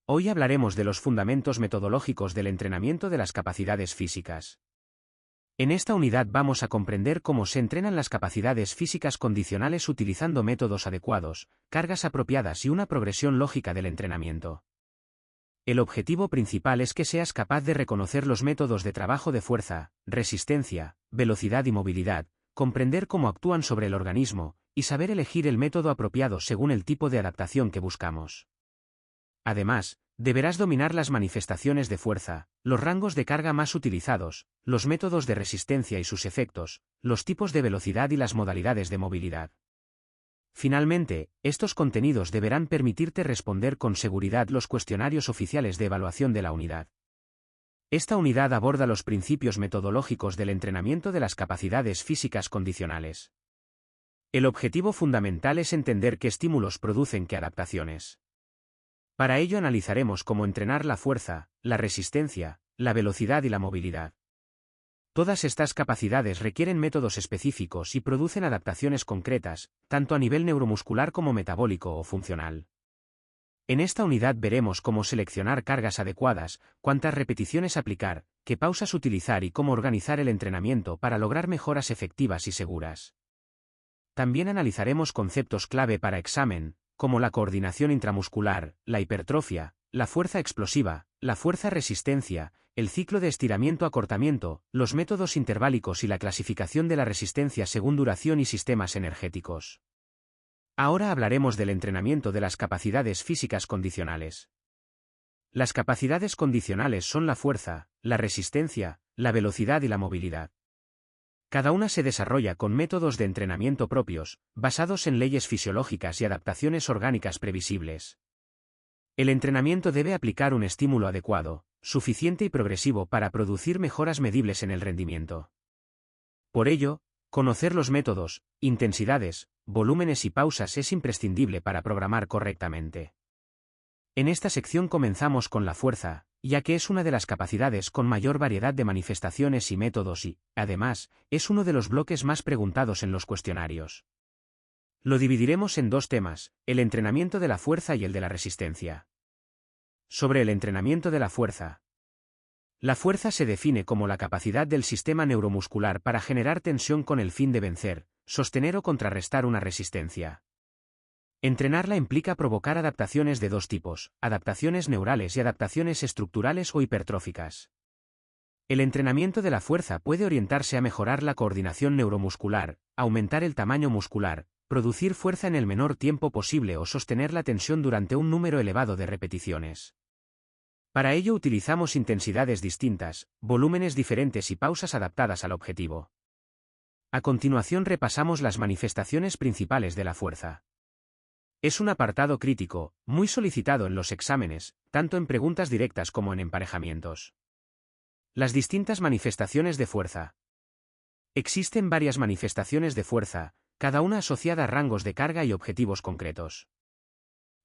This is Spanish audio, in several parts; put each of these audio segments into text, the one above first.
Hoy hablaremos de los fundamentos metodológicos del entrenamiento de las capacidades físicas. En esta unidad vamos a comprender cómo se entrenan las capacidades físicas condicionales utilizando métodos adecuados, cargas apropiadas y una progresión lógica del entrenamiento. El objetivo principal es que seas capaz de reconocer los métodos de trabajo de fuerza, resistencia, velocidad y movilidad, comprender cómo actúan sobre el organismo, y saber elegir el método apropiado según el tipo de adaptación que buscamos. Además, deberás dominar las manifestaciones de fuerza, los rangos de carga más utilizados, los métodos de resistencia y sus efectos, los tipos de velocidad y las modalidades de movilidad. Finalmente, estos contenidos deberán permitirte responder con seguridad los cuestionarios oficiales de evaluación de la unidad. Esta unidad aborda los principios metodológicos del entrenamiento de las capacidades físicas condicionales. El objetivo fundamental es entender qué estímulos producen qué adaptaciones. Para ello analizaremos cómo entrenar la fuerza, la resistencia, la velocidad y la movilidad. Todas estas capacidades requieren métodos específicos y producen adaptaciones concretas, tanto a nivel neuromuscular como metabólico o funcional. En esta unidad veremos cómo seleccionar cargas adecuadas, cuántas repeticiones aplicar, qué pausas utilizar y cómo organizar el entrenamiento para lograr mejoras efectivas y seguras. También analizaremos conceptos clave para examen, como la coordinación intramuscular, la hipertrofia, la fuerza explosiva, la fuerza-resistencia, el ciclo de estiramiento-acortamiento, los métodos interválicos y la clasificación de la resistencia según duración y sistemas energéticos. Ahora hablaremos del entrenamiento de las capacidades físicas condicionales. Las capacidades condicionales son la fuerza, la resistencia, la velocidad y la movilidad. Cada una se desarrolla con métodos de entrenamiento propios, basados en leyes fisiológicas y adaptaciones orgánicas previsibles. El entrenamiento debe aplicar un estímulo adecuado, suficiente y progresivo para producir mejoras medibles en el rendimiento. Por ello, conocer los métodos, intensidades, volúmenes y pausas es imprescindible para programar correctamente. En esta sección comenzamos con la fuerza, ya que es una de las capacidades con mayor variedad de manifestaciones y métodos y, además, es uno de los bloques más preguntados en los cuestionarios. Lo dividiremos en dos temas, el entrenamiento de la fuerza y el de la resistencia. Sobre el entrenamiento de la fuerza. La fuerza se define como la capacidad del sistema neuromuscular para generar tensión con el fin de vencer, sostener o contrarrestar una resistencia. Entrenarla implica provocar adaptaciones de dos tipos, adaptaciones neurales y adaptaciones estructurales o hipertróficas. El entrenamiento de la fuerza puede orientarse a mejorar la coordinación neuromuscular, aumentar el tamaño muscular, producir fuerza en el menor tiempo posible o sostener la tensión durante un número elevado de repeticiones. Para ello utilizamos intensidades distintas, volúmenes diferentes y pausas adaptadas al objetivo. A continuación repasamos las manifestaciones principales de la fuerza. Es un apartado crítico, muy solicitado en los exámenes, tanto en preguntas directas como en emparejamientos. Las distintas manifestaciones de fuerza. Existen varias manifestaciones de fuerza, cada una asociada a rangos de carga y objetivos concretos.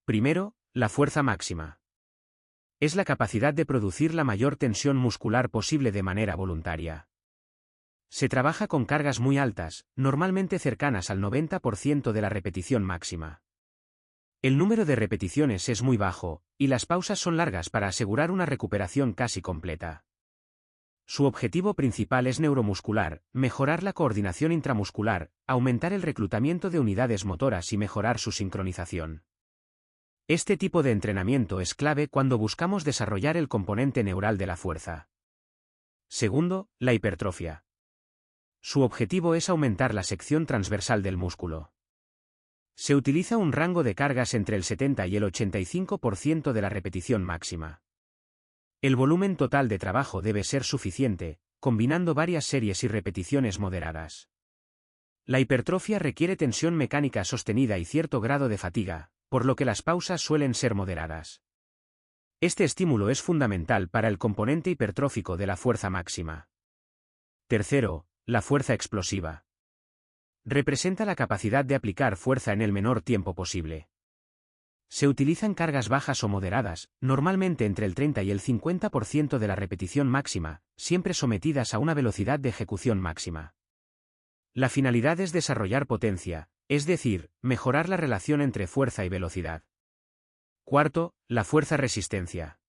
Primero, la fuerza máxima. Es la capacidad de producir la mayor tensión muscular posible de manera voluntaria. Se trabaja con cargas muy altas, normalmente cercanas al 90% de la repetición máxima. El número de repeticiones es muy bajo, y las pausas son largas para asegurar una recuperación casi completa. Su objetivo principal es neuromuscular, mejorar la coordinación intramuscular, aumentar el reclutamiento de unidades motoras y mejorar su sincronización. Este tipo de entrenamiento es clave cuando buscamos desarrollar el componente neural de la fuerza. Segundo, la hipertrofia. Su objetivo es aumentar la sección transversal del músculo. Se utiliza un rango de cargas entre el 70 y el 85% de la repetición máxima. El volumen total de trabajo debe ser suficiente, combinando varias series y repeticiones moderadas. La hipertrofia requiere tensión mecánica sostenida y cierto grado de fatiga, por lo que las pausas suelen ser moderadas. Este estímulo es fundamental para el componente hipertrófico de la fuerza máxima. Tercero, la fuerza explosiva. Representa la capacidad de aplicar fuerza en el menor tiempo posible. Se utilizan cargas bajas o moderadas, normalmente entre el 30 y el 50% de la repetición máxima, siempre sometidas a una velocidad de ejecución máxima. La finalidad es desarrollar potencia, es decir, mejorar la relación entre fuerza y velocidad. Cuarto, la fuerza-resistencia.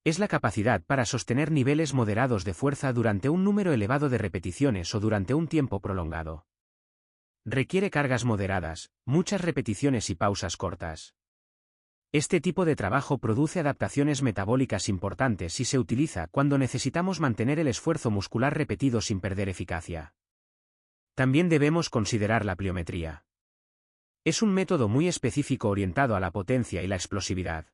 Es la capacidad para sostener niveles moderados de fuerza durante un número elevado de repeticiones o durante un tiempo prolongado. Requiere cargas moderadas, muchas repeticiones y pausas cortas. Este tipo de trabajo produce adaptaciones metabólicas importantes y se utiliza cuando necesitamos mantener el esfuerzo muscular repetido sin perder eficacia. También debemos considerar la pliometría. Es un método muy específico orientado a la potencia y la explosividad.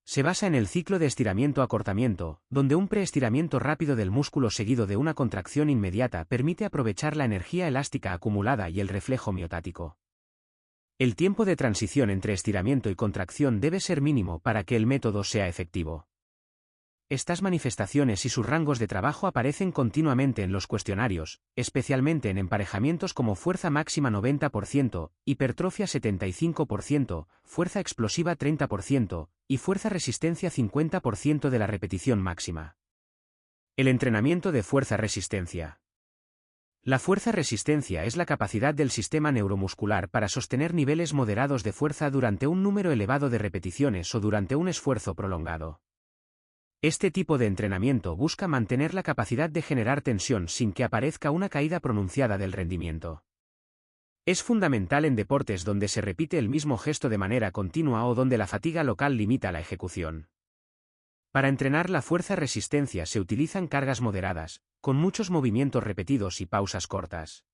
Se basa en el ciclo de estiramiento-acortamiento, donde un preestiramiento rápido del músculo seguido de una contracción inmediata permite aprovechar la energía elástica acumulada y el reflejo miotático. El tiempo de transición entre estiramiento y contracción debe ser mínimo para que el método sea efectivo. Estas manifestaciones y sus rangos de trabajo aparecen continuamente en los cuestionarios, especialmente en emparejamientos como fuerza máxima 90%, hipertrofia 75%, fuerza explosiva 30% y fuerza resistencia 50% de la repetición máxima. El entrenamiento de fuerza-resistencia. La fuerza-resistencia es la capacidad del sistema neuromuscular para sostener niveles moderados de fuerza durante un número elevado de repeticiones o durante un esfuerzo prolongado. Este tipo de entrenamiento busca mantener la capacidad de generar tensión sin que aparezca una caída pronunciada del rendimiento. Es fundamental en deportes donde se repite el mismo gesto de manera continua o donde la fatiga local limita la ejecución. Para entrenar la fuerza-resistencia se utilizan cargas moderadas, con muchos movimientos repetidos y pausas cortas.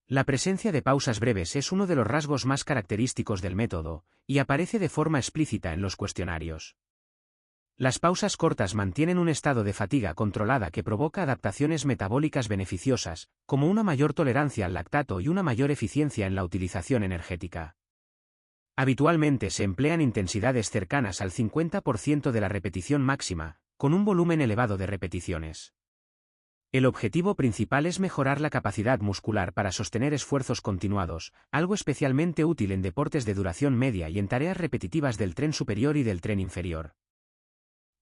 La presencia de pausas breves es uno de los rasgos más característicos del método, y aparece de forma explícita en los cuestionarios. Las pausas cortas mantienen un estado de fatiga controlada que provoca adaptaciones metabólicas beneficiosas, como una mayor tolerancia al lactato y una mayor eficiencia en la utilización energética. Habitualmente se emplean intensidades cercanas al 50% de la repetición máxima, con un volumen elevado de repeticiones. El objetivo principal es mejorar la capacidad muscular para sostener esfuerzos continuados, algo especialmente útil en deportes de duración media y en tareas repetitivas del tren superior y del tren inferior.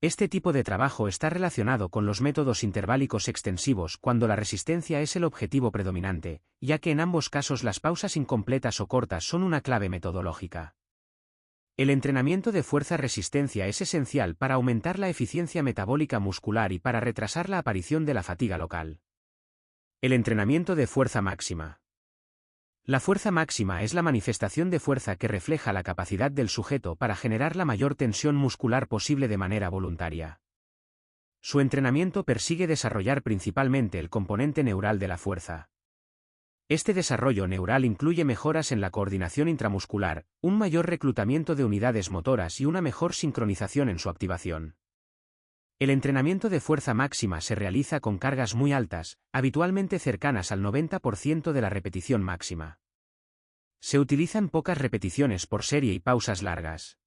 Este tipo de trabajo está relacionado con los métodos interválicos extensivos cuando la resistencia es el objetivo predominante, ya que en ambos casos las pausas incompletas o cortas son una clave metodológica. El entrenamiento de fuerza-resistencia es esencial para aumentar la eficiencia metabólica muscular y para retrasar la aparición de la fatiga local. El entrenamiento de fuerza máxima. La fuerza máxima es la manifestación de fuerza que refleja la capacidad del sujeto para generar la mayor tensión muscular posible de manera voluntaria. Su entrenamiento persigue desarrollar principalmente el componente neural de la fuerza. Este desarrollo neural incluye mejoras en la coordinación intramuscular, un mayor reclutamiento de unidades motoras y una mejor sincronización en su activación. El entrenamiento de fuerza máxima se realiza con cargas muy altas, habitualmente cercanas al 90% de la repetición máxima. Se utilizan pocas repeticiones por serie y pausas largas.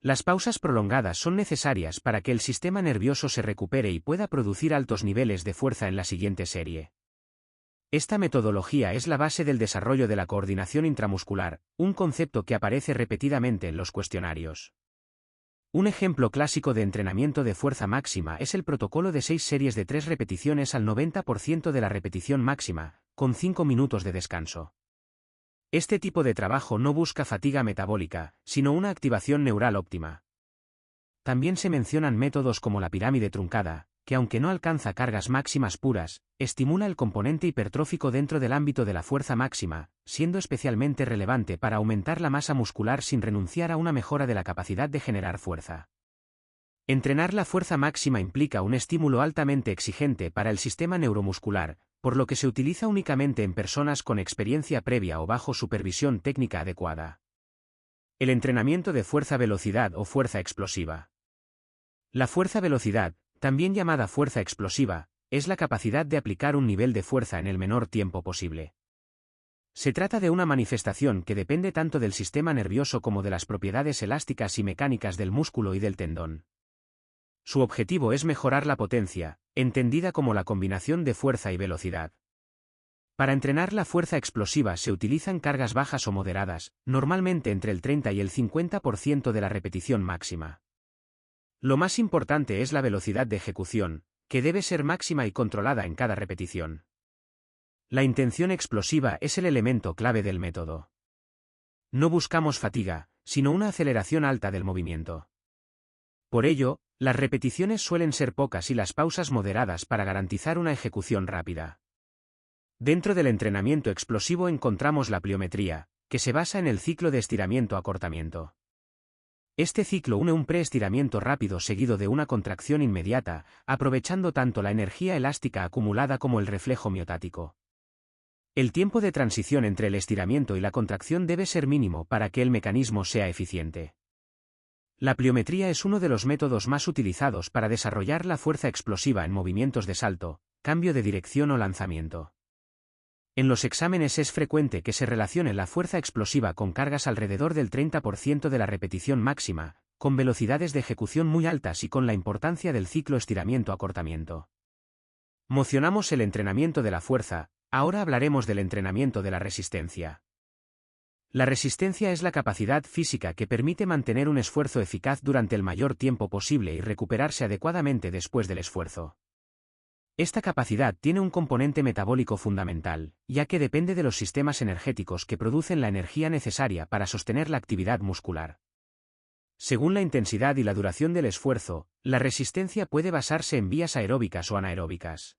Las pausas prolongadas son necesarias para que el sistema nervioso se recupere y pueda producir altos niveles de fuerza en la siguiente serie. Esta metodología es la base del desarrollo de la coordinación intramuscular, un concepto que aparece repetidamente en los cuestionarios. Un ejemplo clásico de entrenamiento de fuerza máxima es el protocolo de 6 series de 3 repeticiones al 90% de la repetición máxima, con 5 minutos de descanso. Este tipo de trabajo no busca fatiga metabólica, sino una activación neural óptima. También se mencionan métodos como la pirámide truncada, que aunque no alcanza cargas máximas puras, estimula el componente hipertrófico dentro del ámbito de la fuerza máxima, siendo especialmente relevante para aumentar la masa muscular sin renunciar a una mejora de la capacidad de generar fuerza. Entrenar la fuerza máxima implica un estímulo altamente exigente para el sistema neuromuscular, por lo que se utiliza únicamente en personas con experiencia previa o bajo supervisión técnica adecuada. El entrenamiento de fuerza-velocidad o fuerza explosiva. La fuerza-velocidad, también llamada fuerza explosiva, es la capacidad de aplicar un nivel de fuerza en el menor tiempo posible. Se trata de una manifestación que depende tanto del sistema nervioso como de las propiedades elásticas y mecánicas del músculo y del tendón. Su objetivo es mejorar la potencia, entendida como la combinación de fuerza y velocidad. Para entrenar la fuerza explosiva se utilizan cargas bajas o moderadas, normalmente entre el 30 y el 50% de la repetición máxima. Lo más importante es la velocidad de ejecución, que debe ser máxima y controlada en cada repetición. La intención explosiva es el elemento clave del método. No buscamos fatiga, sino una aceleración alta del movimiento. Por ello, las repeticiones suelen ser pocas y las pausas moderadas para garantizar una ejecución rápida. Dentro del entrenamiento explosivo encontramos la pliometría, que se basa en el ciclo de estiramiento-acortamiento. Este ciclo une un preestiramiento rápido seguido de una contracción inmediata, aprovechando tanto la energía elástica acumulada como el reflejo miotático. El tiempo de transición entre el estiramiento y la contracción debe ser mínimo para que el mecanismo sea eficiente. La pliometría es uno de los métodos más utilizados para desarrollar la fuerza explosiva en movimientos de salto, cambio de dirección o lanzamiento. En los exámenes es frecuente que se relacione la fuerza explosiva con cargas alrededor del 30% de la repetición máxima, con velocidades de ejecución muy altas y con la importancia del ciclo estiramiento-acortamiento. Mocionamos el entrenamiento de la fuerza, ahora hablaremos del entrenamiento de la resistencia. La resistencia es la capacidad física que permite mantener un esfuerzo eficaz durante el mayor tiempo posible y recuperarse adecuadamente después del esfuerzo. Esta capacidad tiene un componente metabólico fundamental, ya que depende de los sistemas energéticos que producen la energía necesaria para sostener la actividad muscular. Según la intensidad y la duración del esfuerzo, la resistencia puede basarse en vías aeróbicas o anaeróbicas.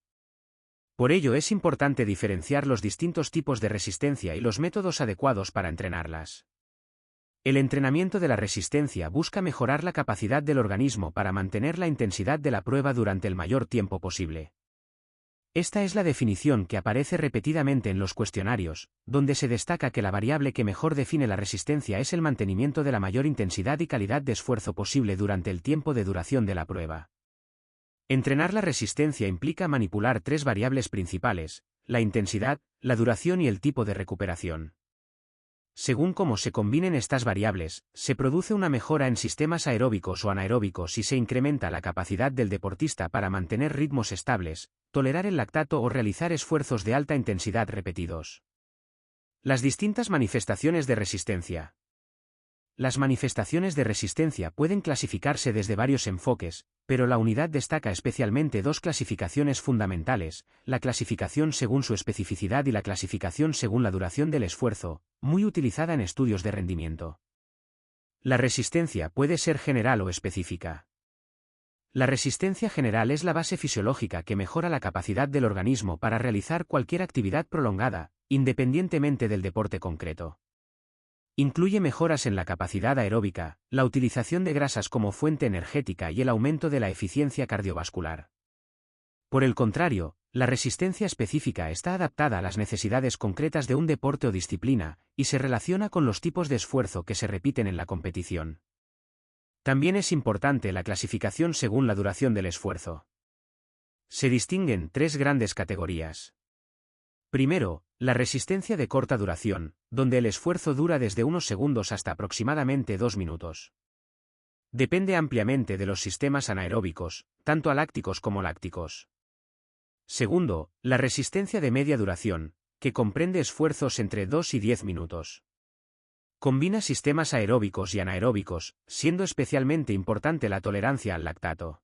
Por ello es importante diferenciar los distintos tipos de resistencia y los métodos adecuados para entrenarlas. El entrenamiento de la resistencia busca mejorar la capacidad del organismo para mantener la intensidad de la prueba durante el mayor tiempo posible. Esta es la definición que aparece repetidamente en los cuestionarios, donde se destaca que la variable que mejor define la resistencia es el mantenimiento de la mayor intensidad y calidad de esfuerzo posible durante el tiempo de duración de la prueba. Entrenar la resistencia implica manipular tres variables principales: la intensidad, la duración y el tipo de recuperación. Según cómo se combinen estas variables, se produce una mejora en sistemas aeróbicos o anaeróbicos y se incrementa la capacidad del deportista para mantener ritmos estables, tolerar el lactato o realizar esfuerzos de alta intensidad repetidos. Las distintas manifestaciones de resistencia. Las manifestaciones de resistencia pueden clasificarse desde varios enfoques, pero la unidad destaca especialmente dos clasificaciones fundamentales: la clasificación según su especificidad y la clasificación según la duración del esfuerzo, muy utilizada en estudios de rendimiento. La resistencia puede ser general o específica. La resistencia general es la base fisiológica que mejora la capacidad del organismo para realizar cualquier actividad prolongada, independientemente del deporte concreto. Incluye mejoras en la capacidad aeróbica, la utilización de grasas como fuente energética y el aumento de la eficiencia cardiovascular. Por el contrario, la resistencia específica está adaptada a las necesidades concretas de un deporte o disciplina, y se relaciona con los tipos de esfuerzo que se repiten en la competición. También es importante la clasificación según la duración del esfuerzo. Se distinguen tres grandes categorías. Primero, la resistencia de corta duración, donde el esfuerzo dura desde unos segundos hasta aproximadamente 2 minutos. Depende ampliamente de los sistemas anaeróbicos, tanto alácticos como lácticos. Segundo, la resistencia de media duración, que comprende esfuerzos entre 2 y 10 minutos. Combina sistemas aeróbicos y anaeróbicos, siendo especialmente importante la tolerancia al lactato.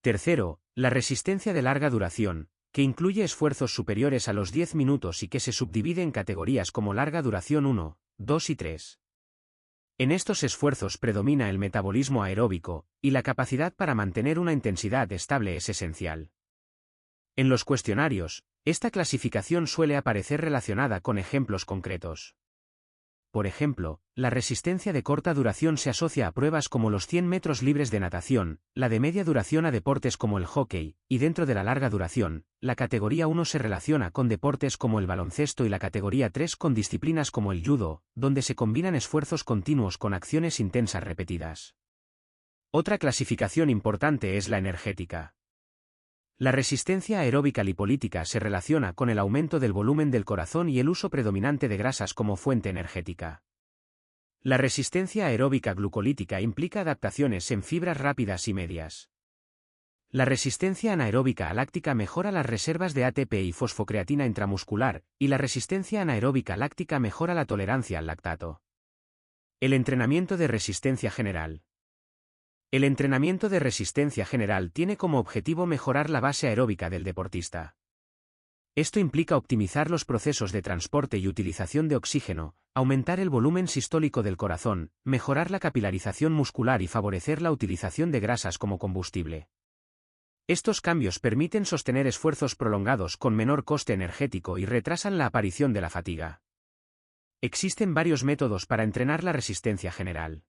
Tercero, la resistencia de larga duración, que incluye esfuerzos superiores a los 10 minutos y que se subdivide en categorías como larga duración 1, 2 y 3. En estos esfuerzos predomina el metabolismo aeróbico, y la capacidad para mantener una intensidad estable es esencial. En los cuestionarios, esta clasificación suele aparecer relacionada con ejemplos concretos. Por ejemplo, la resistencia de corta duración se asocia a pruebas como los 100 metros libres de natación, la de media duración a deportes como el hockey, y dentro de la larga duración, la categoría 1 se relaciona con deportes como el baloncesto y la categoría 3 con disciplinas como el judo, donde se combinan esfuerzos continuos con acciones intensas repetidas. Otra clasificación importante es la energética. La resistencia aeróbica lipolítica se relaciona con el aumento del volumen del corazón y el uso predominante de grasas como fuente energética. La resistencia aeróbica glucolítica implica adaptaciones en fibras rápidas y medias. La resistencia anaeróbica láctica mejora las reservas de ATP y fosfocreatina intramuscular, y la resistencia anaeróbica láctica mejora la tolerancia al lactato. El entrenamiento de resistencia general. El entrenamiento de resistencia general tiene como objetivo mejorar la base aeróbica del deportista. Esto implica optimizar los procesos de transporte y utilización de oxígeno, aumentar el volumen sistólico del corazón, mejorar la capilarización muscular y favorecer la utilización de grasas como combustible. Estos cambios permiten sostener esfuerzos prolongados con menor coste energético y retrasan la aparición de la fatiga. Existen varios métodos para entrenar la resistencia general.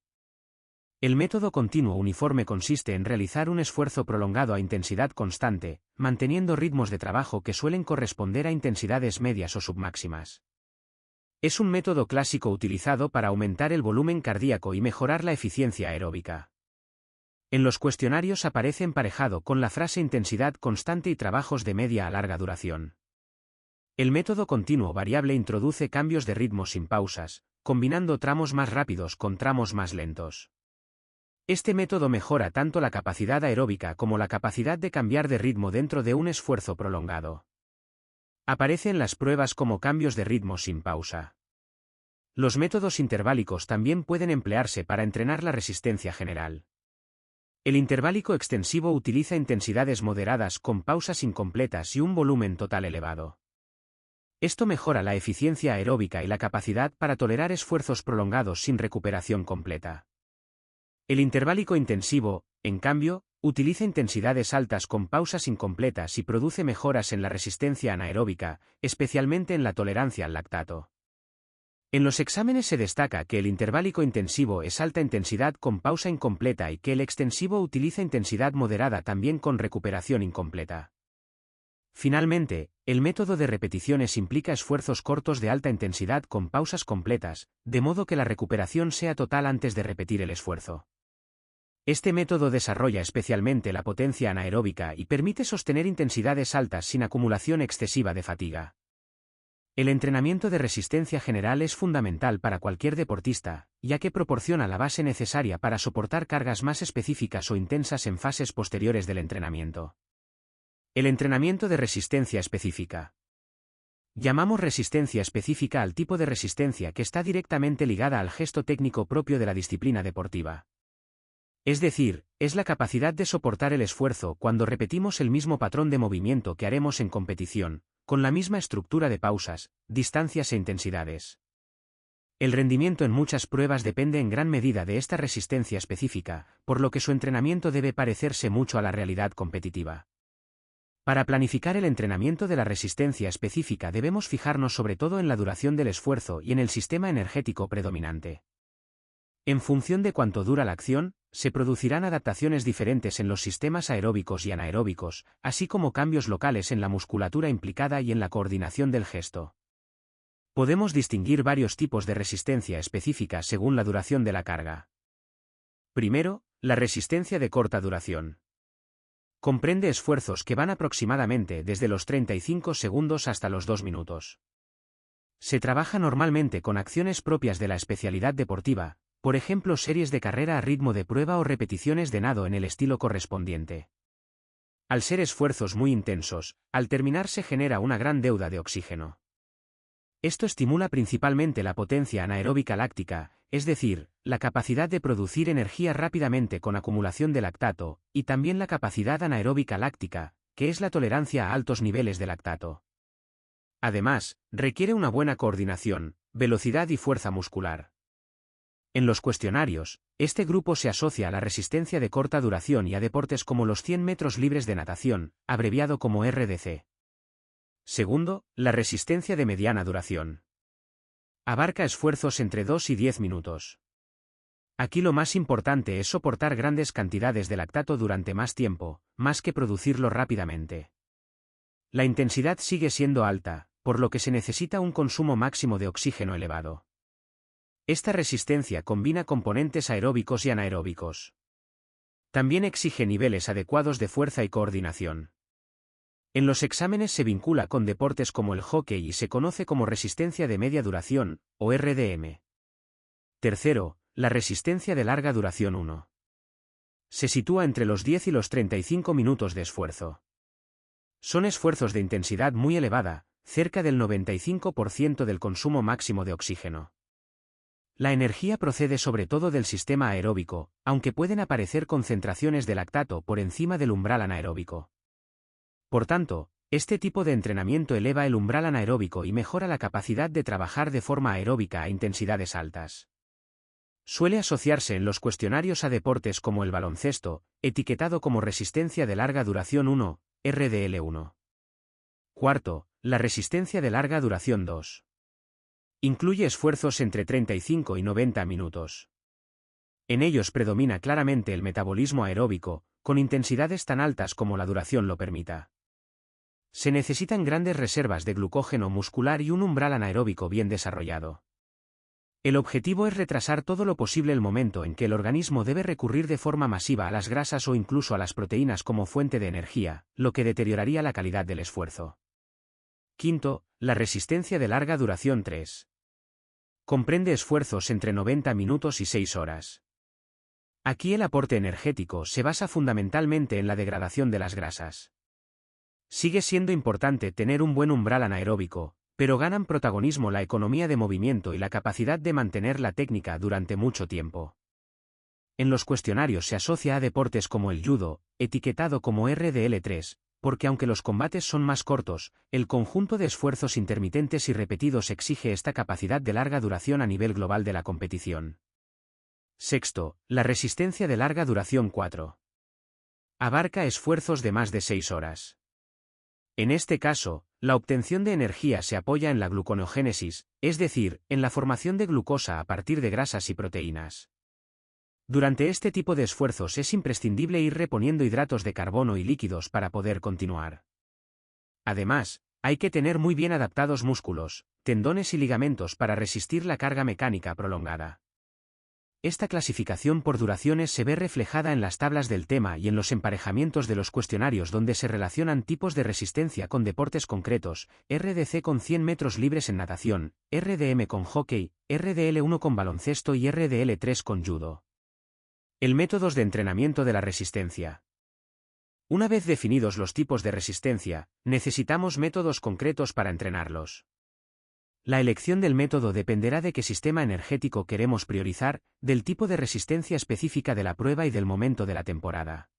El método continuo uniforme consiste en realizar un esfuerzo prolongado a intensidad constante, manteniendo ritmos de trabajo que suelen corresponder a intensidades medias o submáximas. Es un método clásico utilizado para aumentar el volumen cardíaco y mejorar la eficiencia aeróbica. En los cuestionarios aparece emparejado con la frase intensidad constante y trabajos de media a larga duración. El método continuo variable introduce cambios de ritmo sin pausas, combinando tramos más rápidos con tramos más lentos. Este método mejora tanto la capacidad aeróbica como la capacidad de cambiar de ritmo dentro de un esfuerzo prolongado. Aparece en las pruebas como cambios de ritmo sin pausa. Los métodos interválicos también pueden emplearse para entrenar la resistencia general. El interválico extensivo utiliza intensidades moderadas con pausas incompletas y un volumen total elevado. Esto mejora la eficiencia aeróbica y la capacidad para tolerar esfuerzos prolongados sin recuperación completa. El interválico intensivo, en cambio, utiliza intensidades altas con pausas incompletas y produce mejoras en la resistencia anaeróbica, especialmente en la tolerancia al lactato. En los exámenes se destaca que el interválico intensivo es alta intensidad con pausa incompleta y que el extensivo utiliza intensidad moderada también con recuperación incompleta. Finalmente, el método de repeticiones implica esfuerzos cortos de alta intensidad con pausas completas, de modo que la recuperación sea total antes de repetir el esfuerzo. Este método desarrolla especialmente la potencia anaeróbica y permite sostener intensidades altas sin acumulación excesiva de fatiga. El entrenamiento de resistencia general es fundamental para cualquier deportista, ya que proporciona la base necesaria para soportar cargas más específicas o intensas en fases posteriores del entrenamiento. El entrenamiento de resistencia específica. Llamamos resistencia específica al tipo de resistencia que está directamente ligada al gesto técnico propio de la disciplina deportiva. Es decir, es la capacidad de soportar el esfuerzo cuando repetimos el mismo patrón de movimiento que haremos en competición, con la misma estructura de pausas, distancias e intensidades. El rendimiento en muchas pruebas depende en gran medida de esta resistencia específica, por lo que su entrenamiento debe parecerse mucho a la realidad competitiva. Para planificar el entrenamiento de la resistencia específica debemos fijarnos sobre todo en la duración del esfuerzo y en el sistema energético predominante. En función de cuánto dura la acción, se producirán adaptaciones diferentes en los sistemas aeróbicos y anaeróbicos, así como cambios locales en la musculatura implicada y en la coordinación del gesto. Podemos distinguir varios tipos de resistencia específica según la duración de la carga. Primero, la resistencia de corta duración. Comprende esfuerzos que van aproximadamente desde los 35 segundos hasta los 2 minutos. Se trabaja normalmente con acciones propias de la especialidad deportiva, por ejemplo series de carrera a ritmo de prueba o repeticiones de nado en el estilo correspondiente. Al ser esfuerzos muy intensos, al terminar se genera una gran deuda de oxígeno. Esto estimula principalmente la potencia anaeróbica láctica, es decir, la capacidad de producir energía rápidamente con acumulación de lactato, y también la capacidad anaeróbica láctica, que es la tolerancia a altos niveles de lactato. Además, requiere una buena coordinación, velocidad y fuerza muscular. En los cuestionarios, este grupo se asocia a la resistencia de corta duración y a deportes como los 100 metros libres de natación, abreviado como RDC. Segundo, la resistencia de mediana duración. Abarca esfuerzos entre 2 y 10 minutos. Aquí lo más importante es soportar grandes cantidades de lactato durante más tiempo, más que producirlo rápidamente. La intensidad sigue siendo alta, por lo que se necesita un consumo máximo de oxígeno elevado. Esta resistencia combina componentes aeróbicos y anaeróbicos. También exige niveles adecuados de fuerza y coordinación. En los exámenes se vincula con deportes como el hockey y se conoce como resistencia de media duración, o RDM. Tercero, la resistencia de larga duración 1. Se sitúa entre los 10 y los 35 minutos de esfuerzo. Son esfuerzos de intensidad muy elevada, cerca del 95% del consumo máximo de oxígeno. La energía procede sobre todo del sistema aeróbico, aunque pueden aparecer concentraciones de lactato por encima del umbral anaeróbico. Por tanto, Este tipo de entrenamiento eleva el umbral anaeróbico y mejora la capacidad de trabajar de forma aeróbica a intensidades altas. Suele asociarse en los cuestionarios a deportes como el baloncesto, etiquetado como resistencia de larga duración 1, RDL1. Cuarto, la resistencia de larga duración 2. Incluye esfuerzos entre 35 y 90 minutos. En ellos predomina claramente el metabolismo aeróbico, con intensidades tan altas como la duración lo permita. Se necesitan grandes reservas de glucógeno muscular y un umbral anaeróbico bien desarrollado. El objetivo es retrasar todo lo posible el momento en que el organismo debe recurrir de forma masiva a las grasas o incluso a las proteínas como fuente de energía, lo que deterioraría la calidad del esfuerzo. Quinto, la resistencia de larga duración 3. Comprende esfuerzos entre 90 minutos y 6 horas. Aquí el aporte energético se basa fundamentalmente en la degradación de las grasas. Sigue siendo importante tener un buen umbral anaeróbico, pero ganan protagonismo la economía de movimiento y la capacidad de mantener la técnica durante mucho tiempo. En los cuestionarios se asocia a deportes como el judo, etiquetado como RDL3, porque aunque los combates son más cortos, el conjunto de esfuerzos intermitentes y repetidos exige esta capacidad de larga duración a nivel global de la competición. Sexto, la resistencia de larga duración 4. Abarca esfuerzos de más de 6 horas. En este caso, la obtención de energía se apoya en la gluconeogénesis, es decir, en la formación de glucosa a partir de grasas y proteínas. Durante este tipo de esfuerzos es imprescindible ir reponiendo hidratos de carbono y líquidos para poder continuar. Además, hay que tener muy bien adaptados músculos, tendones y ligamentos para resistir la carga mecánica prolongada. Esta clasificación por duraciones se ve reflejada en las tablas del tema y en los emparejamientos de los cuestionarios donde se relacionan tipos de resistencia con deportes concretos, RDC con 100 metros libres en natación, RDM con hockey, RDL1 con baloncesto y RDL3 con judo. El métodos de entrenamiento de la resistencia. Una vez definidos los tipos de resistencia, necesitamos métodos concretos para entrenarlos. La elección del método dependerá de qué sistema energético queremos priorizar, del tipo de resistencia específica de la prueba y del momento de la temporada.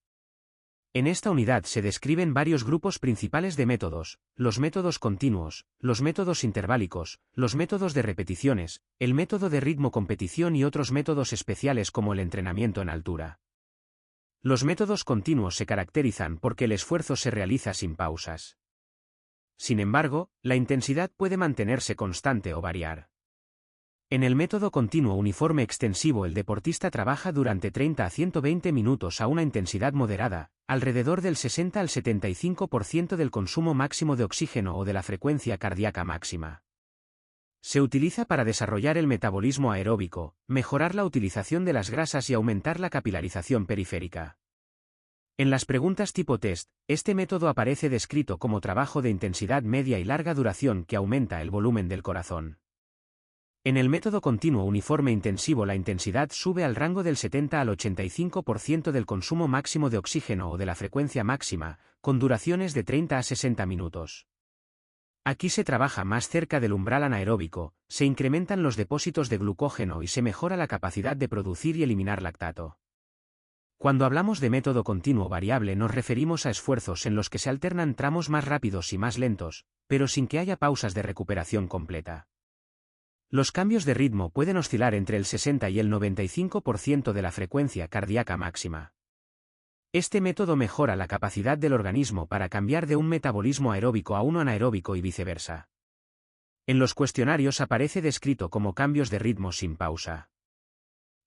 En esta unidad se describen varios grupos principales de métodos: los métodos continuos, los métodos interválicos, los métodos de repeticiones, el método de ritmo competición y otros métodos especiales como el entrenamiento en altura. Los métodos continuos se caracterizan porque el esfuerzo se realiza sin pausas. Sin embargo, la intensidad puede mantenerse constante o variar. En el método continuo uniforme extensivo el deportista trabaja durante 30 a 120 minutos a una intensidad moderada, alrededor del 60 al 75% del consumo máximo de oxígeno o de la frecuencia cardíaca máxima. Se utiliza para desarrollar el metabolismo aeróbico, mejorar la utilización de las grasas y aumentar la capilarización periférica. En las preguntas tipo test, este método aparece descrito como trabajo de intensidad media y larga duración que aumenta el volumen del corazón. En el método continuo uniforme intensivo la intensidad sube al rango del 70 al 85% del consumo máximo de oxígeno o de la frecuencia máxima, con duraciones de 30 a 60 minutos. Aquí se trabaja más cerca del umbral anaeróbico, se incrementan los depósitos de glucógeno y se mejora la capacidad de producir y eliminar lactato. Cuando hablamos de método continuo variable nos referimos a esfuerzos en los que se alternan tramos más rápidos y más lentos, pero sin que haya pausas de recuperación completa. Los cambios de ritmo pueden oscilar entre el 60 y el 95% de la frecuencia cardíaca máxima. Este método mejora la capacidad del organismo para cambiar de un metabolismo aeróbico a uno anaeróbico y viceversa. En los cuestionarios aparece descrito como cambios de ritmo sin pausa.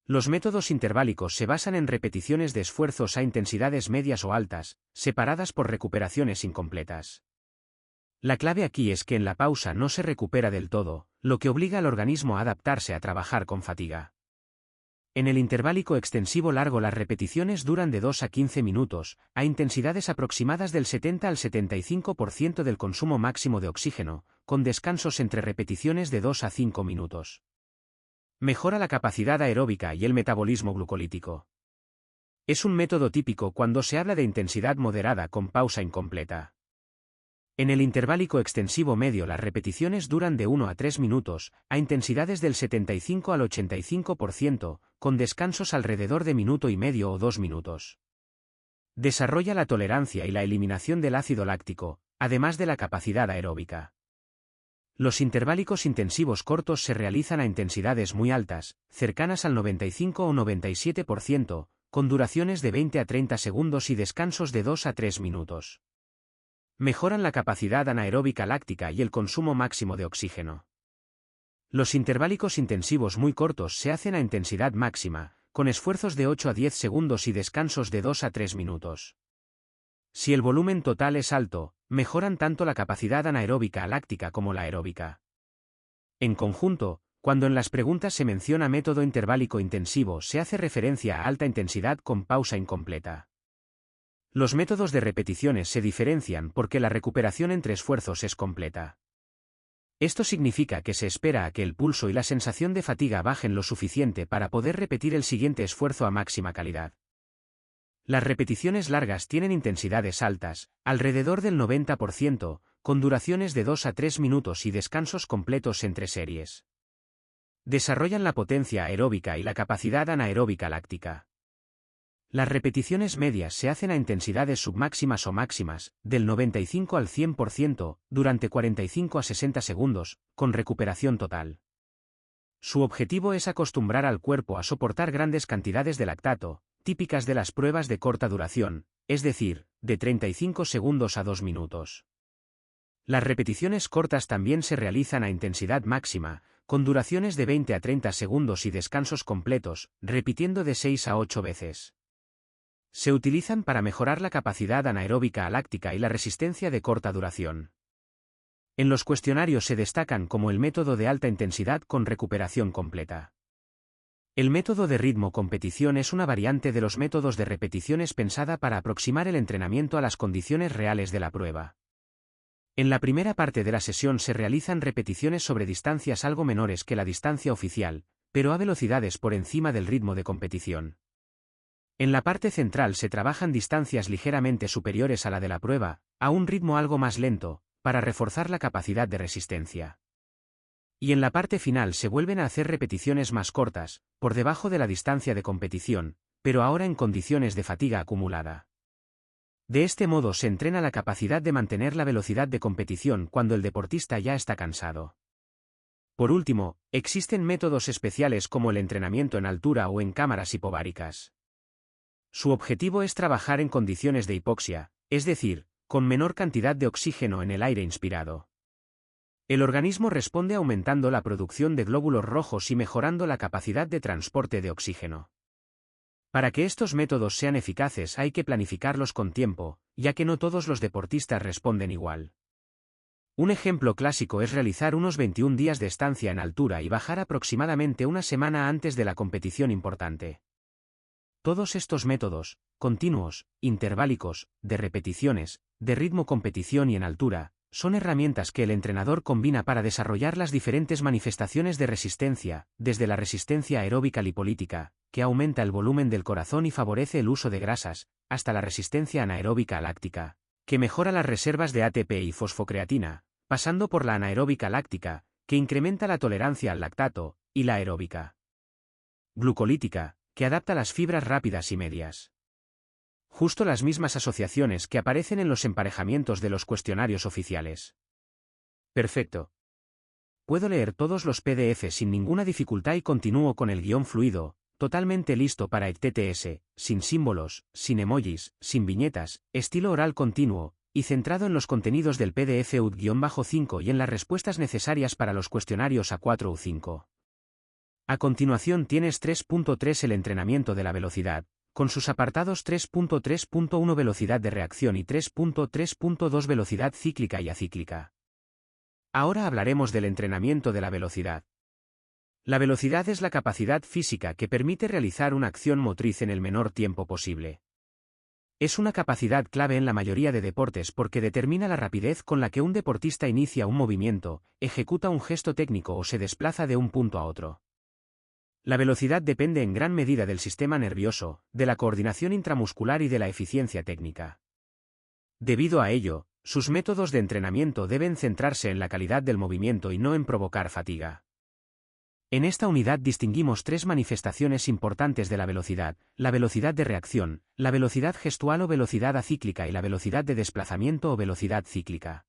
Los métodos interválicos se basan en repeticiones de esfuerzos a intensidades medias o altas, separadas por recuperaciones incompletas. La clave aquí es que en la pausa no se recupera del todo, lo que obliga al organismo a adaptarse a trabajar con fatiga. En el interválico extensivo largo las repeticiones duran de 2 a 15 minutos, a intensidades aproximadas del 70 al 75% del consumo máximo de oxígeno, con descansos entre repeticiones de 2 a 5 minutos. Mejora la capacidad aeróbica y el metabolismo glucolítico. Es un método típico cuando se habla de intensidad moderada con pausa incompleta. En el interválico extensivo medio las repeticiones duran de 1 a 3 minutos, a intensidades del 75 al 85%, con descansos alrededor de minuto y medio o 2 minutos. Desarrolla la tolerancia y la eliminación del ácido láctico, además de la capacidad aeróbica. Los interválicos intensivos cortos se realizan a intensidades muy altas, cercanas al 95 o 97%, con duraciones de 20 a 30 segundos y descansos de 2 a 3 minutos. Mejoran la capacidad anaeróbica láctica y el consumo máximo de oxígeno. Los interválicos intensivos muy cortos se hacen a intensidad máxima, con esfuerzos de 8 a 10 segundos y descansos de 2 a 3 minutos. Si el volumen total es alto, mejoran tanto la capacidad anaeróbica láctica como la aeróbica. En conjunto, cuando en las preguntas se menciona método interválico intensivo, se hace referencia a alta intensidad con pausa incompleta. Los métodos de repeticiones se diferencian porque la recuperación entre esfuerzos es completa. Esto significa que se espera a que el pulso y la sensación de fatiga bajen lo suficiente para poder repetir el siguiente esfuerzo a máxima calidad. Las repeticiones largas tienen intensidades altas, alrededor del 90%, con duraciones de 2 a 3 minutos y descansos completos entre series. Desarrollan la potencia aeróbica y la capacidad anaeróbica láctica. Las repeticiones medias se hacen a intensidades submáximas o máximas, del 95 al 100%, durante 45 a 60 segundos, con recuperación total. Su objetivo es acostumbrar al cuerpo a soportar grandes cantidades de lactato, típicas de las pruebas de corta duración, es decir, de 35 segundos a 2 minutos. Las repeticiones cortas también se realizan a intensidad máxima, con duraciones de 20 a 30 segundos y descansos completos, repitiendo de 6 a 8 veces. Se utilizan para mejorar la capacidad anaeróbica láctica y la resistencia de corta duración. En los cuestionarios se destacan como el método de alta intensidad con recuperación completa. El método de ritmo-competición es una variante de los métodos de repeticiones pensada para aproximar el entrenamiento a las condiciones reales de la prueba. En la primera parte de la sesión se realizan repeticiones sobre distancias algo menores que la distancia oficial, pero a velocidades por encima del ritmo de competición. En la parte central se trabajan distancias ligeramente superiores a la de la prueba, a un ritmo algo más lento, para reforzar la capacidad de resistencia. Y en la parte final se vuelven a hacer repeticiones más cortas, por debajo de la distancia de competición, pero ahora en condiciones de fatiga acumulada. De este modo se entrena la capacidad de mantener la velocidad de competición cuando el deportista ya está cansado. Por último, existen métodos especiales como el entrenamiento en altura o en cámaras hipováricas. Su objetivo es trabajar en condiciones de hipoxia, es decir, con menor cantidad de oxígeno en el aire inspirado. El organismo responde aumentando la producción de glóbulos rojos y mejorando la capacidad de transporte de oxígeno. Para que estos métodos sean eficaces hay que planificarlos con tiempo, ya que no todos los deportistas responden igual. Un ejemplo clásico es realizar unos 21 días de estancia en altura y bajar aproximadamente una semana antes de la competición importante. Todos estos métodos, continuos, interválicos, de repeticiones, de ritmo competición y en altura, son herramientas que el entrenador combina para desarrollar las diferentes manifestaciones de resistencia, desde la resistencia aeróbica lipolítica, que aumenta el volumen del corazón y favorece el uso de grasas, hasta la resistencia anaeróbica láctica, que mejora las reservas de ATP y fosfocreatina, pasando por la anaeróbica láctica, que incrementa la tolerancia al lactato, y la aeróbica glucolítica, que adapta las fibras rápidas y medias. Justo las mismas asociaciones que aparecen en los emparejamientos de los cuestionarios oficiales. Perfecto. Puedo leer todos los PDF sin ninguna dificultad y continúo con el guión fluido, totalmente listo para el TTS, sin símbolos, sin emojis, sin viñetas, estilo oral continuo, y centrado en los contenidos del PDF UD-5 y en las respuestas necesarias para los cuestionarios A4 u 5. A continuación tienes 3.3 el entrenamiento de la velocidad, con sus apartados 3.3.1 velocidad de reacción y 3.3.2 velocidad cíclica y acíclica. Ahora hablaremos del entrenamiento de la velocidad. La velocidad es la capacidad física que permite realizar una acción motriz en el menor tiempo posible. Es una capacidad clave en la mayoría de deportes porque determina la rapidez con la que un deportista inicia un movimiento, ejecuta un gesto técnico o se desplaza de un punto a otro. La velocidad depende en gran medida del sistema nervioso, de la coordinación intramuscular y de la eficiencia técnica. Debido a ello, sus métodos de entrenamiento deben centrarse en la calidad del movimiento y no en provocar fatiga. En esta unidad distinguimos tres manifestaciones importantes de la velocidad de reacción, la velocidad gestual o velocidad acíclica y la velocidad de desplazamiento o velocidad cíclica.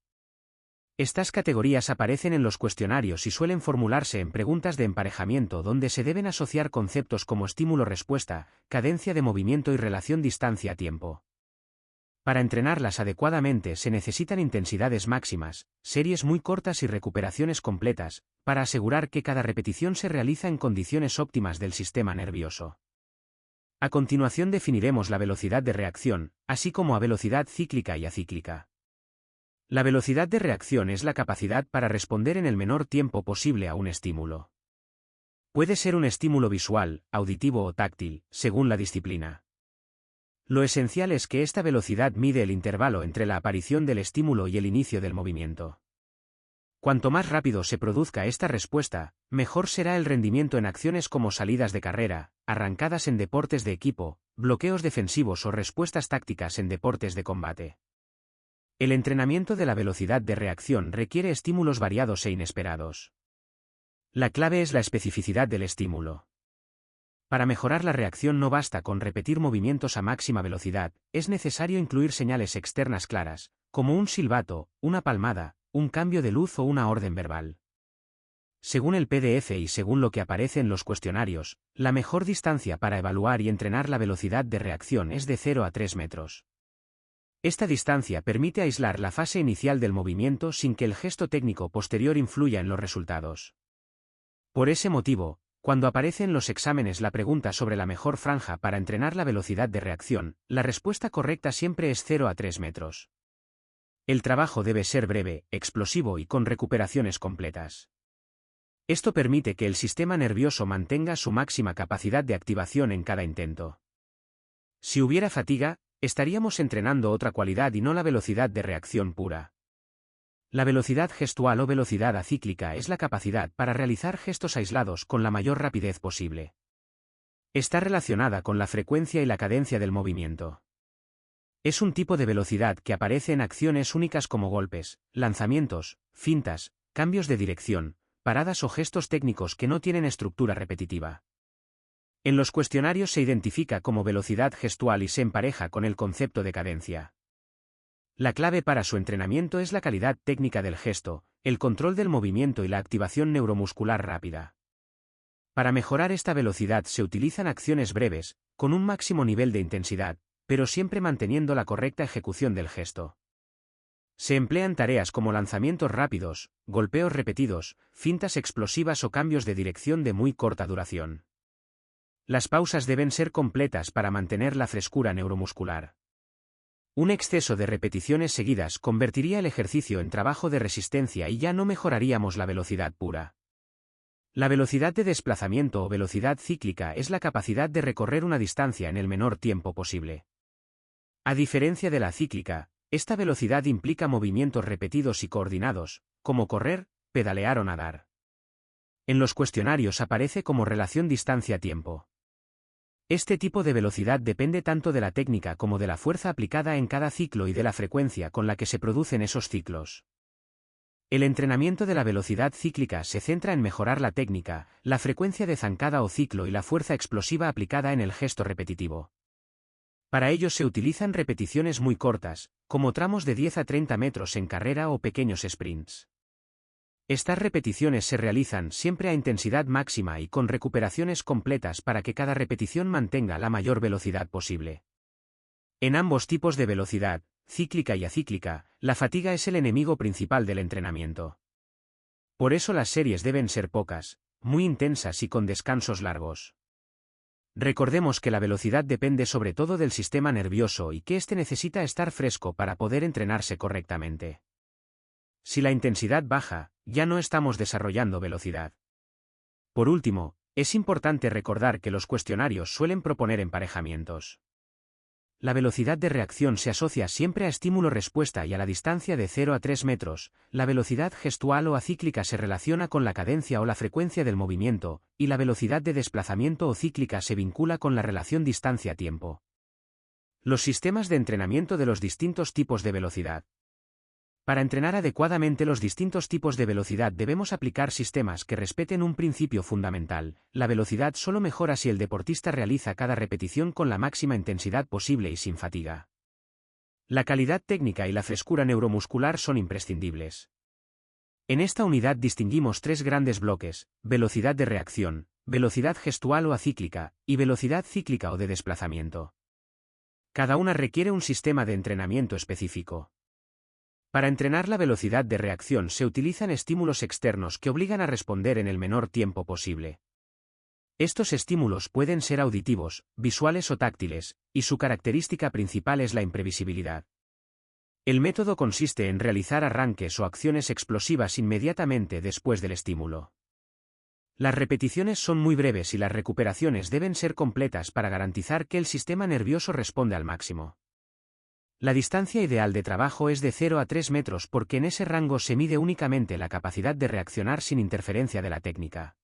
Estas categorías aparecen en los cuestionarios y suelen formularse en preguntas de emparejamiento donde se deben asociar conceptos como estímulo-respuesta, cadencia de movimiento y relación distancia-tiempo. Para entrenarlas adecuadamente se necesitan intensidades máximas, series muy cortas y recuperaciones completas, para asegurar que cada repetición se realiza en condiciones óptimas del sistema nervioso. A continuación definiremos la velocidad de reacción, así como a velocidad cíclica y acíclica. La velocidad de reacción es la capacidad para responder en el menor tiempo posible a un estímulo. Puede ser un estímulo visual, auditivo o táctil, según la disciplina. Lo esencial es que esta velocidad mide el intervalo entre la aparición del estímulo y el inicio del movimiento. Cuanto más rápido se produzca esta respuesta, mejor será el rendimiento en acciones como salidas de carrera, arrancadas en deportes de equipo, bloqueos defensivos o respuestas tácticas en deportes de combate. El entrenamiento de la velocidad de reacción requiere estímulos variados e inesperados. La clave es la especificidad del estímulo. Para mejorar la reacción no basta con repetir movimientos a máxima velocidad, es necesario incluir señales externas claras, como un silbato, una palmada, un cambio de luz o una orden verbal. Según el PDF y según lo que aparece en los cuestionarios, la mejor distancia para evaluar y entrenar la velocidad de reacción es de 0 a 3 metros. Esta distancia permite aislar la fase inicial del movimiento sin que el gesto técnico posterior influya en los resultados. Por ese motivo, cuando aparece en los exámenes la pregunta sobre la mejor franja para entrenar la velocidad de reacción, la respuesta correcta siempre es 0 a 3 metros. El trabajo debe ser breve, explosivo y con recuperaciones completas. Esto permite que el sistema nervioso mantenga su máxima capacidad de activación en cada intento. Si hubiera fatiga, estaríamos entrenando otra cualidad y no la velocidad de reacción pura. La velocidad gestual o velocidad acíclica es la capacidad para realizar gestos aislados con la mayor rapidez posible. Está relacionada con la frecuencia y la cadencia del movimiento. Es un tipo de velocidad que aparece en acciones únicas como golpes, lanzamientos, fintas, cambios de dirección, paradas o gestos técnicos que no tienen estructura repetitiva. En los cuestionarios se identifica como velocidad gestual y se empareja con el concepto de cadencia. La clave para su entrenamiento es la calidad técnica del gesto, el control del movimiento y la activación neuromuscular rápida. Para mejorar esta velocidad se utilizan acciones breves, con un máximo nivel de intensidad, pero siempre manteniendo la correcta ejecución del gesto. Se emplean tareas como lanzamientos rápidos, golpeos repetidos, fintas explosivas o cambios de dirección de muy corta duración. Las pausas deben ser completas para mantener la frescura neuromuscular. Un exceso de repeticiones seguidas convertiría el ejercicio en trabajo de resistencia y ya no mejoraríamos la velocidad pura. La velocidad de desplazamiento o velocidad cíclica es la capacidad de recorrer una distancia en el menor tiempo posible. A diferencia de la cíclica, esta velocidad implica movimientos repetidos y coordinados, como correr, pedalear o nadar. En los cuestionarios aparece como relación distancia-tiempo. Este tipo de velocidad depende tanto de la técnica como de la fuerza aplicada en cada ciclo y de la frecuencia con la que se producen esos ciclos. El entrenamiento de la velocidad cíclica se centra en mejorar la técnica, la frecuencia de zancada o ciclo y la fuerza explosiva aplicada en el gesto repetitivo. Para ello se utilizan repeticiones muy cortas, como tramos de 10 a 30 metros en carrera o pequeños sprints. Estas repeticiones se realizan siempre a intensidad máxima y con recuperaciones completas para que cada repetición mantenga la mayor velocidad posible. En ambos tipos de velocidad, cíclica y acíclica, la fatiga es el enemigo principal del entrenamiento. Por eso las series deben ser pocas, muy intensas y con descansos largos. Recordemos que la velocidad depende sobre todo del sistema nervioso y que éste necesita estar fresco para poder entrenarse correctamente. Si la intensidad baja, ya no estamos desarrollando velocidad. Por último, es importante recordar que los cuestionarios suelen proponer emparejamientos. La velocidad de reacción se asocia siempre a estímulo-respuesta y a la distancia de 0 a 3 metros, la velocidad gestual o acíclica se relaciona con la cadencia o la frecuencia del movimiento, y la velocidad de desplazamiento o cíclica se vincula con la relación distancia-tiempo. Los sistemas de entrenamiento de los distintos tipos de velocidad. Para entrenar adecuadamente los distintos tipos de velocidad debemos aplicar sistemas que respeten un principio fundamental: la velocidad solo mejora si el deportista realiza cada repetición con la máxima intensidad posible y sin fatiga. La calidad técnica y la frescura neuromuscular son imprescindibles. En esta unidad distinguimos tres grandes bloques: velocidad de reacción, velocidad gestual o acíclica, y velocidad cíclica o de desplazamiento. Cada una requiere un sistema de entrenamiento específico. Para entrenar la velocidad de reacción se utilizan estímulos externos que obligan a responder en el menor tiempo posible. Estos estímulos pueden ser auditivos, visuales o táctiles, y su característica principal es la imprevisibilidad. El método consiste en realizar arranques o acciones explosivas inmediatamente después del estímulo. Las repeticiones son muy breves y las recuperaciones deben ser completas para garantizar que el sistema nervioso responde al máximo. La distancia ideal de trabajo es de 0 a 3 metros porque en ese rango se mide únicamente la capacidad de reaccionar sin interferencia de la técnica.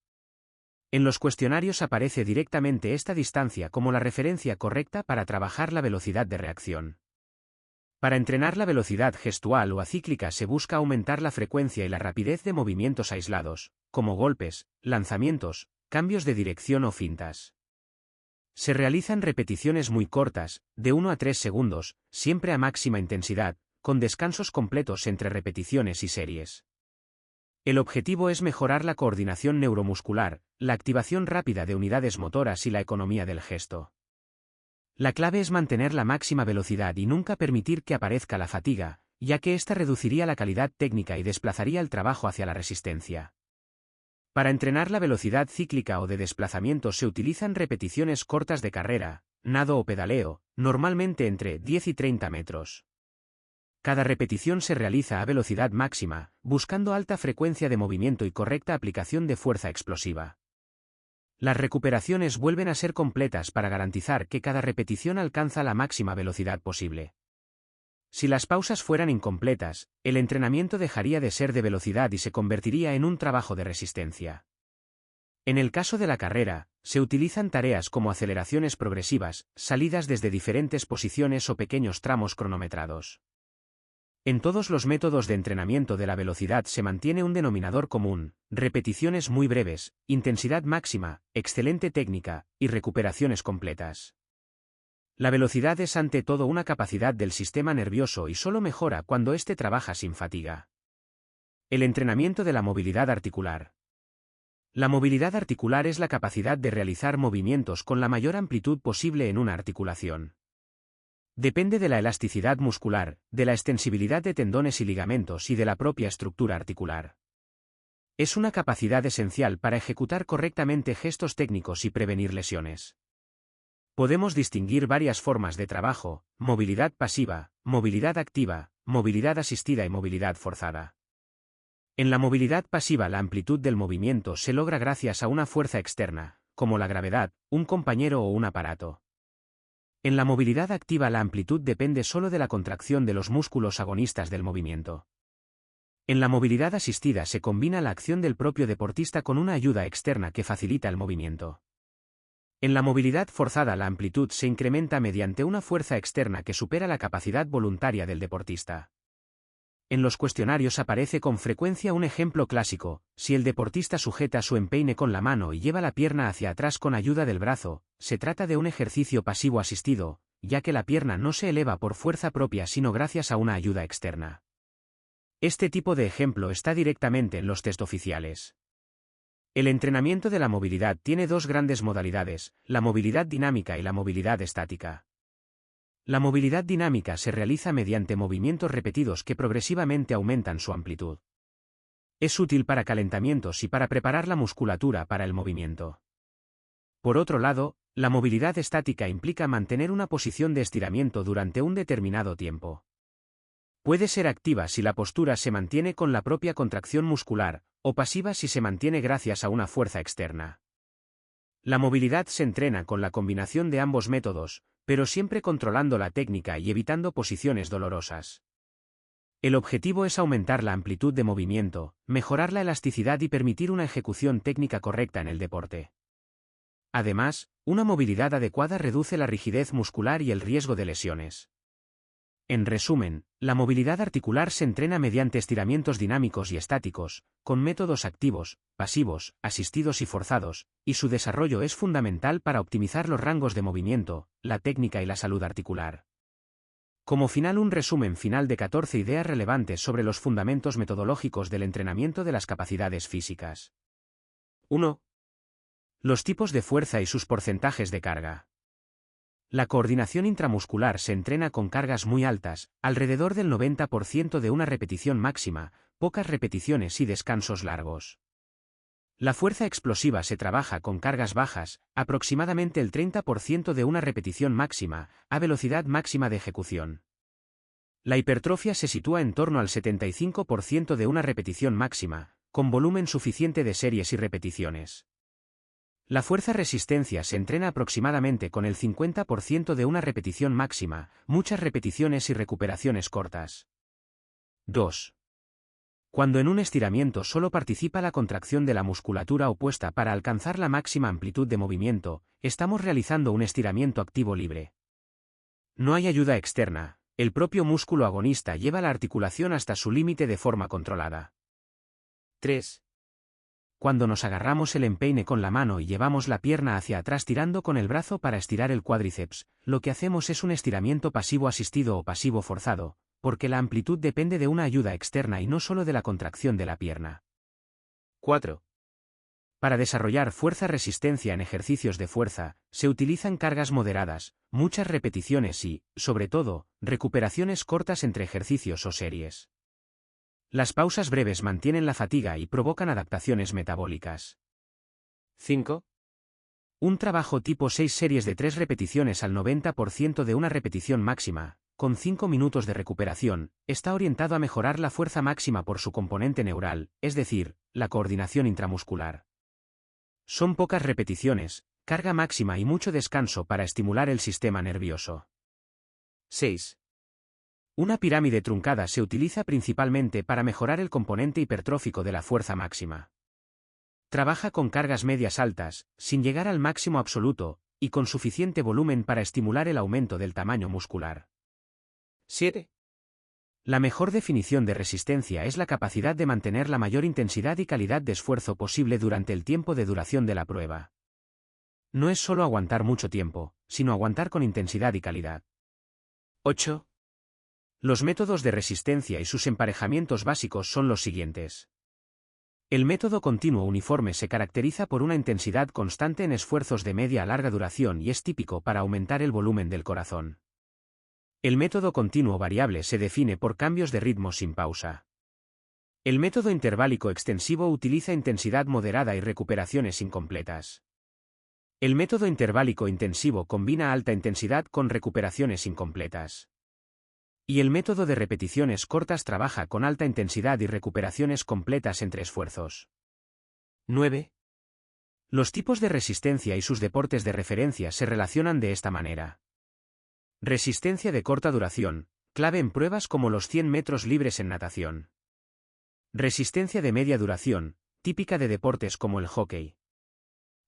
En los cuestionarios aparece directamente esta distancia como la referencia correcta para trabajar la velocidad de reacción. Para entrenar la velocidad gestual o acíclica se busca aumentar la frecuencia y la rapidez de movimientos aislados, como golpes, lanzamientos, cambios de dirección o fintas. Se realizan repeticiones muy cortas, de 1 a 3 segundos, siempre a máxima intensidad, con descansos completos entre repeticiones y series. El objetivo es mejorar la coordinación neuromuscular, la activación rápida de unidades motoras y la economía del gesto. La clave es mantener la máxima velocidad y nunca permitir que aparezca la fatiga, ya que ésta reduciría la calidad técnica y desplazaría el trabajo hacia la resistencia. Para entrenar la velocidad cíclica o de desplazamiento se utilizan repeticiones cortas de carrera, nado o pedaleo, normalmente entre 10 y 30 metros. Cada repetición se realiza a velocidad máxima, buscando alta frecuencia de movimiento y correcta aplicación de fuerza explosiva. Las recuperaciones vuelven a ser completas para garantizar que cada repetición alcanza la máxima velocidad posible. Si las pausas fueran incompletas, el entrenamiento dejaría de ser de velocidad y se convertiría en un trabajo de resistencia. En el caso de la carrera, se utilizan tareas como aceleraciones progresivas, salidas desde diferentes posiciones o pequeños tramos cronometrados. En todos los métodos de entrenamiento de la velocidad se mantiene un denominador común: repeticiones muy breves, intensidad máxima, excelente técnica, y recuperaciones completas. La velocidad es ante todo una capacidad del sistema nervioso y solo mejora cuando éste trabaja sin fatiga. El entrenamiento de la movilidad articular. La movilidad articular es la capacidad de realizar movimientos con la mayor amplitud posible en una articulación. Depende de la elasticidad muscular, de la extensibilidad de tendones y ligamentos y de la propia estructura articular. Es una capacidad esencial para ejecutar correctamente gestos técnicos y prevenir lesiones. Podemos distinguir varias formas de trabajo: movilidad pasiva, movilidad activa, movilidad asistida y movilidad forzada. En la movilidad pasiva la amplitud del movimiento se logra gracias a una fuerza externa, como la gravedad, un compañero o un aparato. En la movilidad activa la amplitud depende solo de la contracción de los músculos agonistas del movimiento. En la movilidad asistida se combina la acción del propio deportista con una ayuda externa que facilita el movimiento. En la movilidad forzada la amplitud se incrementa mediante una fuerza externa que supera la capacidad voluntaria del deportista. En los cuestionarios aparece con frecuencia un ejemplo clásico: si el deportista sujeta su empeine con la mano y lleva la pierna hacia atrás con ayuda del brazo, se trata de un ejercicio pasivo asistido, ya que la pierna no se eleva por fuerza propia sino gracias a una ayuda externa. Este tipo de ejemplo está directamente en los test oficiales. El entrenamiento de la movilidad tiene dos grandes modalidades: la movilidad dinámica y la movilidad estática. La movilidad dinámica se realiza mediante movimientos repetidos que progresivamente aumentan su amplitud. Es útil para calentamientos y para preparar la musculatura para el movimiento. Por otro lado, la movilidad estática implica mantener una posición de estiramiento durante un determinado tiempo. Puede ser activa si la postura se mantiene con la propia contracción muscular, o pasiva si se mantiene gracias a una fuerza externa. La movilidad se entrena con la combinación de ambos métodos, pero siempre controlando la técnica y evitando posiciones dolorosas. El objetivo es aumentar la amplitud de movimiento, mejorar la elasticidad y permitir una ejecución técnica correcta en el deporte. Además, una movilidad adecuada reduce la rigidez muscular y el riesgo de lesiones. En resumen, la movilidad articular se entrena mediante estiramientos dinámicos y estáticos, con métodos activos, pasivos, asistidos y forzados, y su desarrollo es fundamental para optimizar los rangos de movimiento, la técnica y la salud articular. Como final, un resumen final de 14 ideas relevantes sobre los fundamentos metodológicos del entrenamiento de las capacidades físicas. 1. Los tipos de fuerza y sus porcentajes de carga. La coordinación intramuscular se entrena con cargas muy altas, alrededor del 90% de una repetición máxima, pocas repeticiones y descansos largos. La fuerza explosiva se trabaja con cargas bajas, aproximadamente el 30% de una repetición máxima, a velocidad máxima de ejecución. La hipertrofia se sitúa en torno al 75% de una repetición máxima, con volumen suficiente de series y repeticiones. La fuerza-resistencia se entrena aproximadamente con el 50% de una repetición máxima, muchas repeticiones y recuperaciones cortas. 2. Cuando en un estiramiento solo participa la contracción de la musculatura opuesta para alcanzar la máxima amplitud de movimiento, estamos realizando un estiramiento activo libre. No hay ayuda externa, el propio músculo agonista lleva la articulación hasta su límite de forma controlada. 3. Cuando nos agarramos el empeine con la mano y llevamos la pierna hacia atrás tirando con el brazo para estirar el cuádriceps, lo que hacemos es un estiramiento pasivo asistido o pasivo forzado, porque la amplitud depende de una ayuda externa y no solo de la contracción de la pierna. 4. Para desarrollar fuerza-resistencia en ejercicios de fuerza, se utilizan cargas moderadas, muchas repeticiones y, sobre todo, recuperaciones cortas entre ejercicios o series. Las pausas breves mantienen la fatiga y provocan adaptaciones metabólicas. 5. Un trabajo tipo 6 series de 3 repeticiones al 90% de una repetición máxima, con 5 minutos de recuperación, está orientado a mejorar la fuerza máxima por su componente neural, es decir, la coordinación intramuscular. Son pocas repeticiones, carga máxima y mucho descanso para estimular el sistema nervioso. 6. Una pirámide truncada se utiliza principalmente para mejorar el componente hipertrófico de la fuerza máxima. Trabaja con cargas medias altas, sin llegar al máximo absoluto, y con suficiente volumen para estimular el aumento del tamaño muscular. 7. La mejor definición de resistencia es la capacidad de mantener la mayor intensidad y calidad de esfuerzo posible durante el tiempo de duración de la prueba. No es solo aguantar mucho tiempo, sino aguantar con intensidad y calidad. 8. Los métodos de resistencia y sus emparejamientos básicos son los siguientes. El método continuo uniforme se caracteriza por una intensidad constante en esfuerzos de media a larga duración y es típico para aumentar el volumen del corazón. El método continuo variable se define por cambios de ritmo sin pausa. El método interválico extensivo utiliza intensidad moderada y recuperaciones incompletas. El método interválico intensivo combina alta intensidad con recuperaciones incompletas. Y el método de repeticiones cortas trabaja con alta intensidad y recuperaciones completas entre esfuerzos. 9. Los tipos de resistencia y sus deportes de referencia se relacionan de esta manera. Resistencia de corta duración, clave en pruebas como los 100 metros libres en natación. Resistencia de media duración, típica de deportes como el hockey.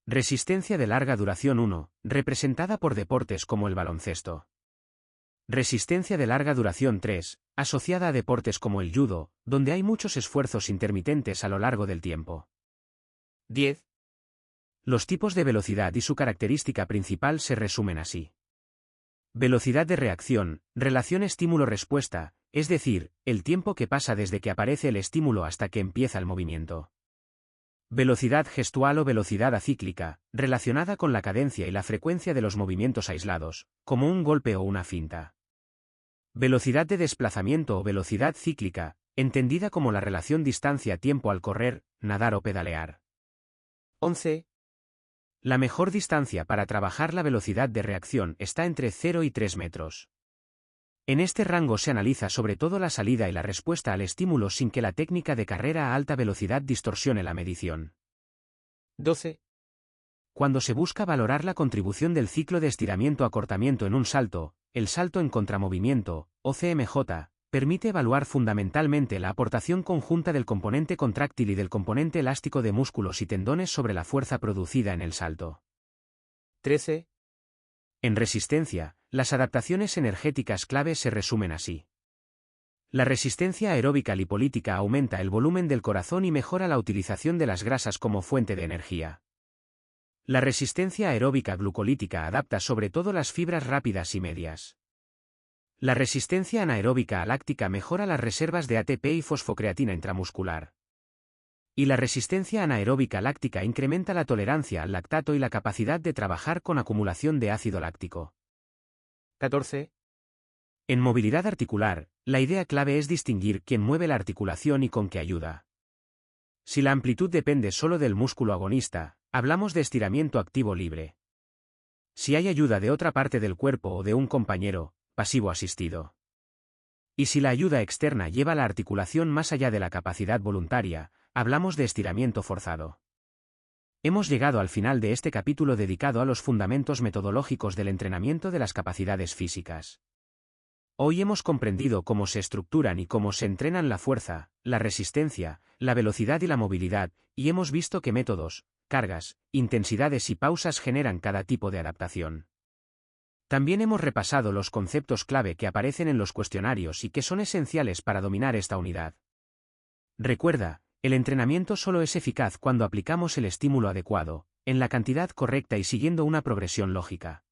Resistencia de larga duración 1, representada por deportes como el baloncesto. Resistencia de larga duración 3, asociada a deportes como el judo, donde hay muchos esfuerzos intermitentes a lo largo del tiempo. 10. Los tipos de velocidad y su característica principal se resumen así. Velocidad de reacción, relación estímulo-respuesta, es decir, el tiempo que pasa desde que aparece el estímulo hasta que empieza el movimiento. Velocidad gestual o velocidad acíclica, relacionada con la cadencia y la frecuencia de los movimientos aislados, como un golpe o una finta. Velocidad de desplazamiento o velocidad cíclica, entendida como la relación distancia-tiempo al correr, nadar o pedalear. 11. La mejor distancia para trabajar la velocidad de reacción está entre 0 y 3 metros. En este rango se analiza sobre todo la salida y la respuesta al estímulo sin que la técnica de carrera a alta velocidad distorsione la medición. 12. Cuando se busca valorar la contribución del ciclo de estiramiento-acortamiento en un salto, el salto en contramovimiento, o CMJ, permite evaluar fundamentalmente la aportación conjunta del componente contráctil y del componente elástico de músculos y tendones sobre la fuerza producida en el salto. 13. En resistencia, Las adaptaciones energéticas clave se resumen así. La resistencia aeróbica lipolítica aumenta el volumen del corazón y mejora la utilización de las grasas como fuente de energía. La resistencia aeróbica glucolítica adapta sobre todo las fibras rápidas y medias. La resistencia anaeróbica láctica mejora las reservas de ATP y fosfocreatina intramuscular. Y la resistencia anaeróbica láctica incrementa la tolerancia al lactato y la capacidad de trabajar con acumulación de ácido láctico. 14. En movilidad articular, la idea clave es distinguir quién mueve la articulación y con qué ayuda. Si la amplitud depende solo del músculo agonista, hablamos de estiramiento activo libre. Si hay ayuda de otra parte del cuerpo o de un compañero, pasivo asistido. Y si la ayuda externa lleva la articulación más allá de la capacidad voluntaria, hablamos de estiramiento forzado. Hemos llegado al final de este capítulo dedicado a los fundamentos metodológicos del entrenamiento de las capacidades físicas. Hoy hemos comprendido cómo se estructuran y cómo se entrenan la fuerza, la resistencia, la velocidad y la movilidad, y hemos visto qué métodos, cargas, intensidades y pausas generan cada tipo de adaptación. También hemos repasado los conceptos clave que aparecen en los cuestionarios y que son esenciales para dominar esta unidad. Recuerda, el entrenamiento solo es eficaz cuando aplicamos el estímulo adecuado, en la cantidad correcta y siguiendo una progresión lógica.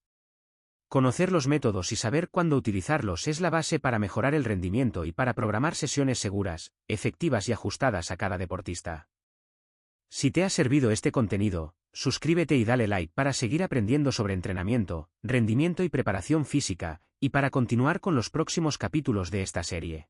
Conocer los métodos y saber cuándo utilizarlos es la base para mejorar el rendimiento y para programar sesiones seguras, efectivas y ajustadas a cada deportista. Si te ha servido este contenido, suscríbete y dale like para seguir aprendiendo sobre entrenamiento, rendimiento y preparación física, y para continuar con los próximos capítulos de esta serie.